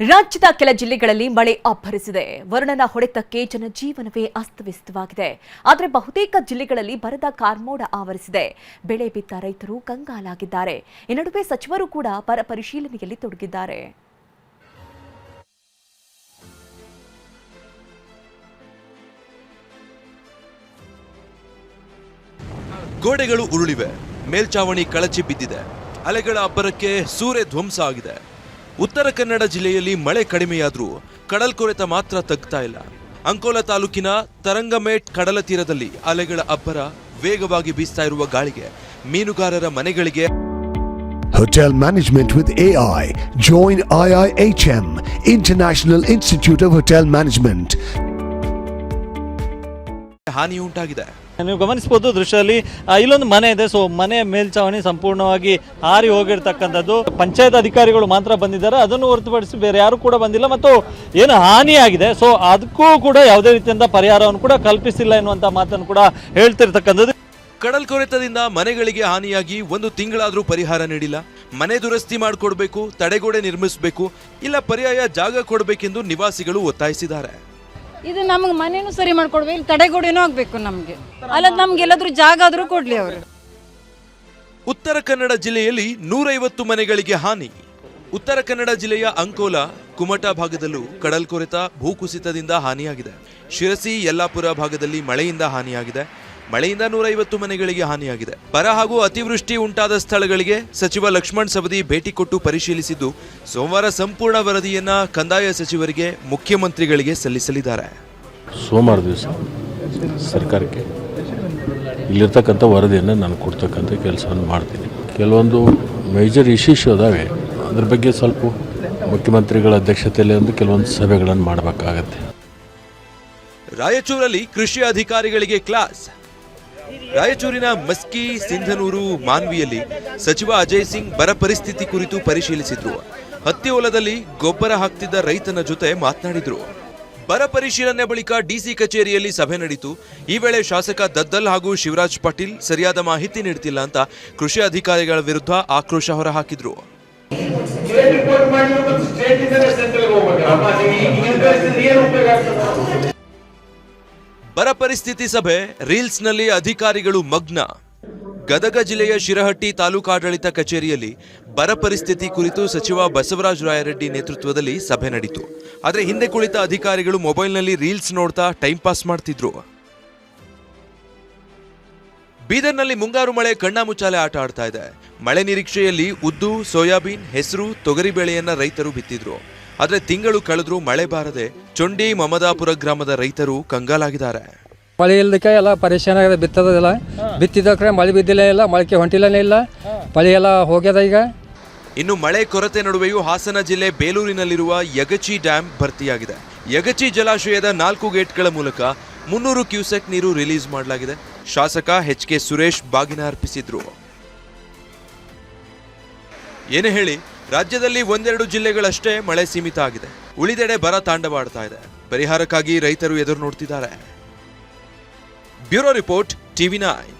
ರಾಜ್ಯದ ಕೆಲ ಜಿಲ್ಲೆಗಳಲ್ಲಿ ಮಳೆ ಅಬ್ಬರಿಸಿದೆ. ವರುಣನ ಹೊಡೆತಕ್ಕೆ ಜನಜೀವನವೇ ಅಸ್ತವ್ಯಸ್ತವಾಗಿದೆ. ಆದರೆ ಬಹುತೇಕ ಜಿಲ್ಲೆಗಳಲ್ಲಿ ಬರದ ಕಾರ್ಮೋಡ ಆವರಿಸಿದೆ. ಬೆಳೆ ಬಿತ್ತ ರೈತರು ಕಂಗಾಲಾಗಿದ್ದಾರೆ. ಈ ನಡುವೆ ಸಚಿವರು ಕೂಡ ಬರ ಪರಿಶೀಲನೆಯಲ್ಲಿ ತೊಡಗಿದ್ದಾರೆ. ಗೋಡೆಗಳು ಉರುಳಿವೆ, ಮೇಲ್ಚಾವಣಿ ಕಳಚಿ ಬಿದ್ದಿದೆ. ಅಲೆಗಳ ಅಬ್ಬರಕ್ಕೆ ಸೂರೆ ಧ್ವಂಸ ಆಗಿದೆ. ಉತ್ತರ ಕನ್ನಡ ಜಿಲ್ಲೆಯಲ್ಲಿ ಮಳೆ ಕಡಿಮೆಯಾದರೂ ಕಡಲ್ಕೊರೆತ ಮಾತ್ರ ತಗ್ತಾ ಇಲ್ಲ. ಅಂಕೋಲಾ ತಾಲೂಕಿನ ತರಂಗಮೇಟ್ ಕಡಲ ತೀರದಲ್ಲಿ ಅಲೆಗಳ ಅಬ್ಬರ ವೇಗವಾಗಿ ಬೀಸ್ತಾ ಇರುವ ಗಾಳಿಗೆ ಮೀನುಗಾರರ ಮನೆಗಳಿಗೆ Hotel Management with AI. Join IIHM, International Institute of Hotel Management. ಹಾನಿ ಉಂಟಾಗಿದೆ. ನೀವು ಗಮನಿಸಬಹುದು ದೃಶ್ಯದಲ್ಲಿ ಇಲ್ಲೊಂದು ಮನೆ ಇದೆ. ಸೊ ಮನೆಯ ಮೇಲ್ಚಾವಣಿ ಸಂಪೂರ್ಣವಾಗಿ ಹಾರಿ ಹೋಗಿರ್ತಕ್ಕಂಥದ್ದು. ಪಂಚಾಯತ್ ಅಧಿಕಾರಿಗಳು ಮಾತ್ರ ಬಂದಿದ್ದಾರೆ, ಅದನ್ನು ಹೊರತುಪಡಿಸಿ ಬೇರೆ ಯಾರು ಕೂಡ ಬಂದಿಲ್ಲ. ಮತ್ತು ಏನು ಹಾನಿಯಾಗಿದೆ, ಸೊ ಅದಕ್ಕೂ ಕೂಡ ಯಾವುದೇ ರೀತಿಯಿಂದ ಪರಿಹಾರವನ್ನು ಕೂಡ ಕಲ್ಪಿಸಿಲ್ಲ ಎನ್ನುವಂಥ ಮಾತನ್ನು ಕೂಡ ಹೇಳ್ತಿರ್ತಕ್ಕಂಥದ್ದು. ಕಡಲ್ಕೊರೆತದಿಂದ ಮನೆಗಳಿಗೆ ಹಾನಿಯಾಗಿ ಒಂದು ತಿಂಗಳಾದ್ರೂ ಪರಿಹಾರ ನೀಡಿಲ್ಲ. ಮನೆ ದುರಸ್ತಿ ಮಾಡಿಕೊಡ್ಬೇಕು, ತಡೆಗೋಡೆ ನಿರ್ಮಿಸಬೇಕು, ಇಲ್ಲ ಪರ್ಯಾಯ ಜಾಗ ಕೊಡಬೇಕೆಂದು ನಿವಾಸಿಗಳು ಒತ್ತಾಯಿಸಿದ್ದಾರೆ. ಇದು ನಮಗೆ ಮನೇನು ಸರಿ ಮಾಡ್ಕೊಡ್ಬೇಕು, ಇಲ್ಲಿ ತಡೆಗೋಡೆನೂ ಆಗ್ಬೇಕು ನಮಗೆ. ಅಲ್ಲ ನಮ್ಗೆ ಎಲ್ಲಾದ್ರೂ ಜಾಗ ಆದ್ರೂ ಕೊಡ್ಲಿ ಅವರು. ಉತ್ತರ ಕನ್ನಡ ಜಿಲ್ಲೆಯಲ್ಲಿ 150 ಮನೆಗಳಿಗೆ ಹಾನಿ. ಉತ್ತರ ಕನ್ನಡ ಜಿಲ್ಲೆಯ ಅಂಕೋಲಾ, ಕುಮಟಾ ಭಾಗದಲ್ಲೂ ಕಡಲ್ಕೊರೆತ ಭೂಕುಸಿತದಿಂದ ಹಾನಿಯಾಗಿದೆ. ಶಿರಸಿ, ಯಲ್ಲಾಪುರ ಭಾಗದಲ್ಲಿ ಮಳೆಯಿಂದ ಹಾನಿಯಾಗಿದೆ. ಮಳೆಯಿಂದ 150 ಮನೆಗಳಿಗೆ ಹಾನಿಯಾಗಿದೆ. ಬರ ಹಾಗೂ ಅತಿವೃಷ್ಟಿ ಉಂಟಾದ ಸ್ಥಳಗಳಿಗೆ ಸಚಿವ ಲಕ್ಷ್ಮಣ್ ಸವದಿ ಭೇಟಿ ಕೊಟ್ಟು ಪರಿಶೀಲಿಸಿದ್ದು, ಸೋಮವಾರ ಸಂಪೂರ್ಣ ವರದಿಯನ್ನ ಕಂದಾಯ ಸಚಿವರಿಗೆ, ಮುಖ್ಯಮಂತ್ರಿಗಳಿಗೆ ಸಲ್ಲಿಸಲಿದ್ದಾರೆ. ಸೋಮವಾರ ದಿವಸ ಸರ್ಕಾರಕ್ಕೆ ಇಲ್ಲಿರ್ತಕ್ಕಂಥ ವರದಿಯನ್ನು ನಾನು ಕೊಡ್ತಕ್ಕಂಥ ಕೆಲಸವನ್ನು ಮಾಡ್ತೀನಿ. ಕೆಲವೊಂದು ಮೇಜರ್ ಇಶ್ಯೂಸ್ ಅದಾವೆ, ಅದ್ರ ಬಗ್ಗೆ ಸ್ವಲ್ಪ ಮುಖ್ಯಮಂತ್ರಿಗಳ ಅಧ್ಯಕ್ಷತೆಯಲ್ಲಿ ಒಂದು ಕೆಲವೊಂದು ಸಭೆಗಳನ್ನು ಮಾಡಬೇಕಾಗತ್ತೆ. ರಾಯಚೂರಲ್ಲಿ ಕೃಷಿ ಅಧಿಕಾರಿಗಳಿಗೆ ಕ್ಲಾಸ್. ರಾಯಚೂರಿನ ಮಸ್ಕಿ, ಸಿಂಧನೂರು, ಮಾನ್ವಿಯಲ್ಲಿ ಸಚಿವ ಅಜಯ್ ಸಿಂಗ್ ಬರ ಪರಿಸ್ಥಿತಿ ಕುರಿತು ಪರಿಶೀಲಿಸಿದ್ರು. ಹತ್ತಿ ಹೊಲದಲ್ಲಿ ಗೊಬ್ಬರ ಹಾಕ್ತಿದ್ದ ರೈತನ ಜೊತೆ ಮಾತನಾಡಿದ್ರು. ಬರ ಪರಿಶೀಲನೆ ಬಳಿಕ ಡಿಸಿ ಕಚೇರಿಯಲ್ಲಿ ಸಭೆ ನಡೆಯಿತು. ಈ ವೇಳೆ ಶಾಸಕ ದದ್ದಲ್ ಹಾಗೂ ಶಿವರಾಜ್ ಪಾಟೀಲ್ ಸರಿಯಾದ ಮಾಹಿತಿ ನೀಡುತ್ತಿಲ್ಲ ಅಂತ ಕೃಷಿ ಅಧಿಕಾರಿಗಳ ವಿರುದ್ಧ ಆಕ್ರೋಶ ಹೊರಹಾಕಿದ್ರು. ಬರ ಪರಿಸ್ಥಿತಿ ಸಭೆ, ರೀಲ್ಸ್ನಲ್ಲಿ ಅಧಿಕಾರಿಗಳು ಮಗ್ನ. ಗದಗ ಜಿಲ್ಲೆಯ ಶಿರಹಟ್ಟಿ ತಾಲೂಕಾಡಳಿತ ಕಚೇರಿಯಲ್ಲಿ ಬರ ಪರಿಸ್ಥಿತಿ ಕುರಿತು ಸಚಿವ ಬಸವರಾಜ ರಾಯರೆಡ್ಡಿ ನೇತೃತ್ವದಲ್ಲಿ ಸಭೆ ನಡೆಯಿತು. ಆದರೆ ಹಿಂದೆ ಕುಳಿತ ಅಧಿಕಾರಿಗಳು ಮೊಬೈಲ್ನಲ್ಲಿ ರೀಲ್ಸ್ ನೋಡ್ತಾ ಟೈಂ ಪಾಸ್ ಮಾಡ್ತಿದ್ರು. ಬೀದರ್ನಲ್ಲಿ ಮುಂಗಾರು ಮಳೆ ಕಣ್ಣಾಮುಚ್ಚಾಲೆ ಆಟ ಆಡ್ತಾ ಇದೆ. ಮಳೆ ನಿರೀಕ್ಷೆಯಲ್ಲಿ ಉದ್ದು, ಸೋಯಾಬೀನ್, ಹೆಸರು, ತೊಗರಿ ಬೆಳೆಯನ್ನ ರೈತರು ಬಿತ್ತಿದ್ರು. ಆದರೆ ತಿಂಗಳು ಕಳೆದ್ರೂ ಮಳೆ ಬಾರದೆ ಚೊಂಡಿ, ಮಮದಾಪುರ ಗ್ರಾಮದ ರೈತರು ಕಂಗಾಲಾಗಿದ್ದಾರೆ. ಮಳೆ ಇಲ್ಲದಕ್ಕೆ ಎಲ್ಲ ಪರೇಶಾನ ಆಗಿದೆ. ಬಿತ್ತೋದಿಲ್ಲ, ಬಿತ್ತಿದ ಮಳೆ ಬಿದ್ದಿಲ್ಲ, ಇಲ್ಲ ಮೊಳಕೆ ಹೊಂಟಿಲ್ಲನೇ ಇಲ್ಲ, ಮಳೆ ಎಲ್ಲ ಹೋಗ್ಯದ ಈಗ. ಇನ್ನು ಮಳೆ ಕೊರತೆ ನಡುವೆಯೂ ಹಾಸನ ಜಿಲ್ಲೆ ಬೇಲೂರಿನಲ್ಲಿರುವ ಯಗಚಿ ಡ್ಯಾಂ ಭರ್ತಿಯಾಗಿದೆ. ಯಗಚಿ ಜಲಾಶಯದ 4 ಗೇಟ್ಗಳ ಮೂಲಕ 300 ಕ್ಯೂಸೆಕ್ ನೀರು ರಿಲೀಸ್ ಮಾಡಲಾಗಿದೆ. ಶಾಸಕ ಎಚ್ ಕೆ ಸುರೇಶ್ ಬಾಗಿನ ಅರ್ಪಿಸಿದ್ರು. ಏನೇ ಹೇಳಿ, ರಾಜ್ಯದಲ್ಲಿ 1-2 ಜಿಲ್ಲೆಗಳಷ್ಟೇ ಮಳೆ ಸೀಮಿತ ಆಗಿದೆ. ಉಳಿದೆಡೆ ಬರ ತಾಂಡವಾಡ್ತಾ ಇದೆ. ಪರಿಹಾರಕ್ಕಾಗಿ ರೈತರು ಎದುರು ನೋಡ್ತಿದ್ದಾರೆ. Bureau report, TV9.